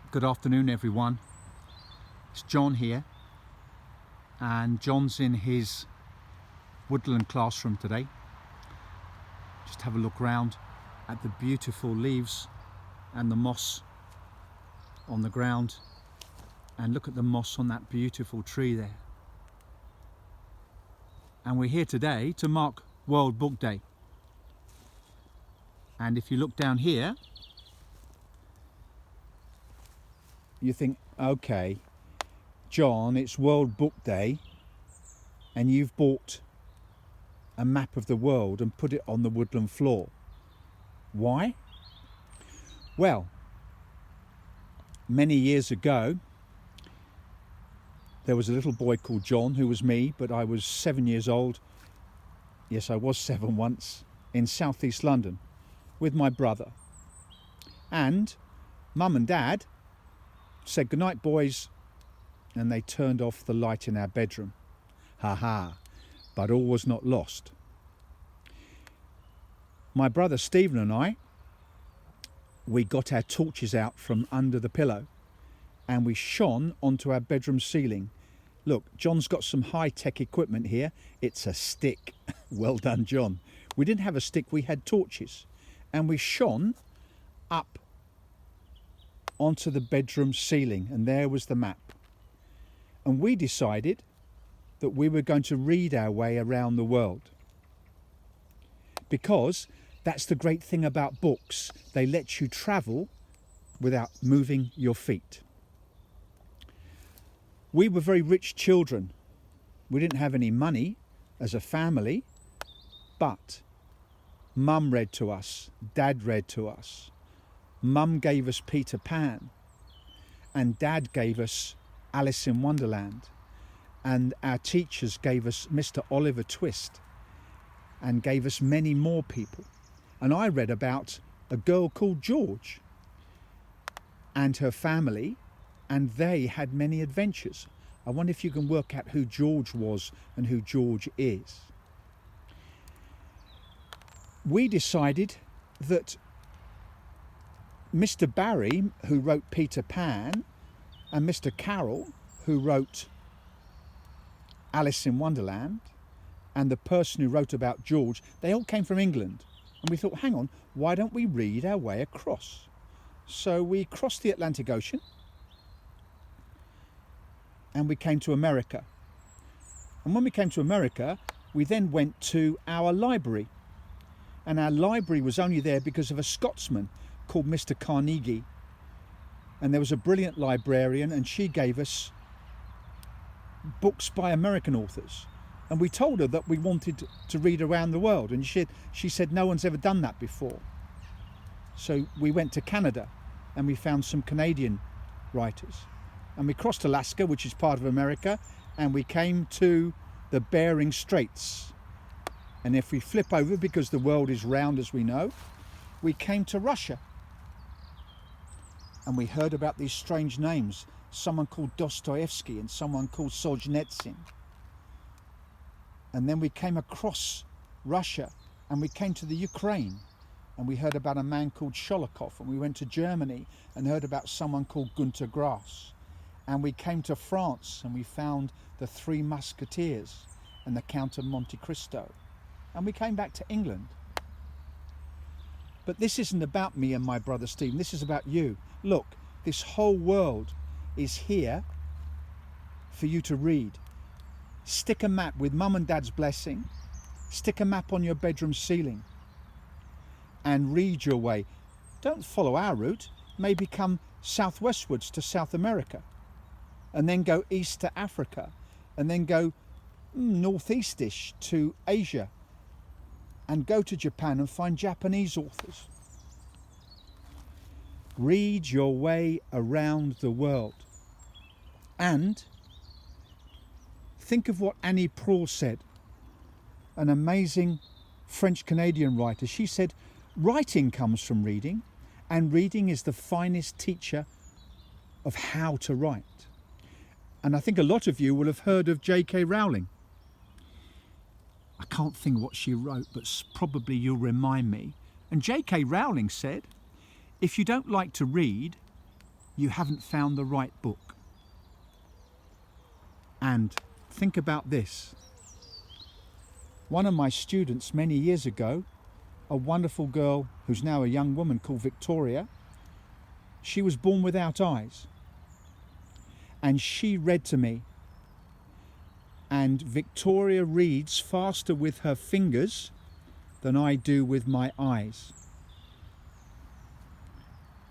Good afternoon, everyone. It's John here, and John's in his woodland classroom today. Just have a look round at the beautiful leaves and the moss on the ground, and look at the moss on that beautiful tree there. And we're here today to mark World Book Day. And if you look down here, you think, okay, John, it's World Book Day and you've bought a map of the world and put it on the woodland floor. Why? Well, many years ago, there was a little boy called John, who was me, but I was 7 years old. Yes, I was 7 once, in southeast London with my brother. And Mum and Dad said, "Good night, boys," and they turned off the light in our bedroom. Ha ha, but all was not lost. My brother Stephen and I, we got our torches out from under the pillow and we shone onto our bedroom ceiling. Look, John's got some high-tech equipment here. It's a stick. Well done, John. We didn't have a stick, we had torches, and we shone up onto the bedroom ceiling, and there was the map. And we decided that we were going to read our way around the world, because that's the great thing about books. They let you travel without moving your feet. We were very rich children. We didn't have any money as a family, but Mum read to us, Dad read to us. Mum gave us Peter Pan and Dad gave us Alice in Wonderland, and our teachers gave us Mr. Oliver Twist and gave us many more people. And I read about a girl called George and her family, and they had many adventures. I wonder if you can work out who George was and who George is. We decided that Mr. Barry, who wrote Peter Pan, and Mr. Carroll, who wrote Alice in Wonderland, and the person who wrote about George, they all came from England. And we thought, hang on, why don't we read our way across? So we crossed the Atlantic Ocean and we came to America. And when we came to America, we then went to our library. And our library was only there because of a Scotsman called Mr. Carnegie. And there was a brilliant librarian, and she gave us books by American authors. And we told her that we wanted to read around the world, and she said no one's ever done that before. So we went to Canada and we found some Canadian writers, and we crossed Alaska, which is part of America, and we came to the Bering Straits. And if we flip over, because the world is round as we know, we came to Russia. And we heard about these strange names, someone called Dostoevsky and someone called Solzhenitsyn. And then we came across Russia and we came to the Ukraine, and we heard about a man called Sholokov, and we went to Germany and heard about someone called Günter Grass. And we came to France and we found the Three Musketeers and the Count of Monte Cristo. And we came back to England. But this isn't about me and my brother Stephen, this is about you. Look, this whole world is here for you to read. Stick a map with Mum and Dad's blessing. Stick a map on your bedroom ceiling and read your way. Don't follow our route. Maybe come southwestwards to South America, and then go east to Africa, and then go northeastish to Asia, and go to Japan and find Japanese authors. Read your way around the world. And think of what Annie Proulx said, an amazing French-Canadian writer. She said, writing comes from reading, and reading is the finest teacher of how to write. And I think a lot of you will have heard of J.K. Rowling. I can't think what she wrote, but probably you'll remind me. And J.K. Rowling said, if you don't like to read, you haven't found the right book. And think about this. One of my students many years ago, a wonderful girl who's now a young woman called Victoria, she was born without eyes. And she read to me. And Victoria reads faster with her fingers than I do with my eyes.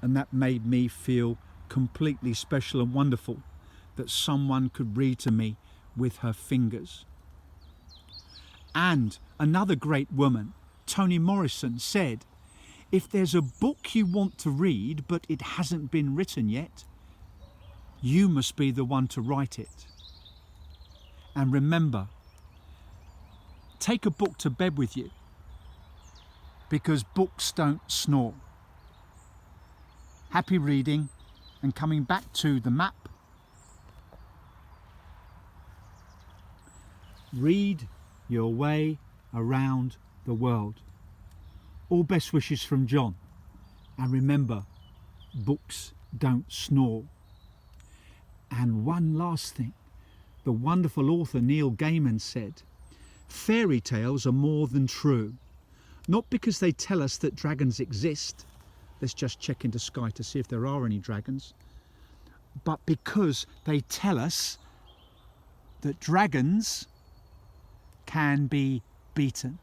And that made me feel completely special and wonderful that someone could read to me with her fingers. And another great woman, Toni Morrison, said, if there's a book you want to read but it hasn't been written yet, you must be the one to write it. And remember, take a book to bed with you, because books don't snore. Happy reading, and coming back to the map. Read your way around the world. All best wishes from John. And remember, books don't snore. And one last thing. The wonderful author Neil Gaiman said, fairy tales are more than true. Not because they tell us that dragons exist. Let's just check into Sky to see if there are any dragons. But because they tell us that dragons can be beaten.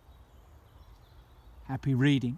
Happy reading.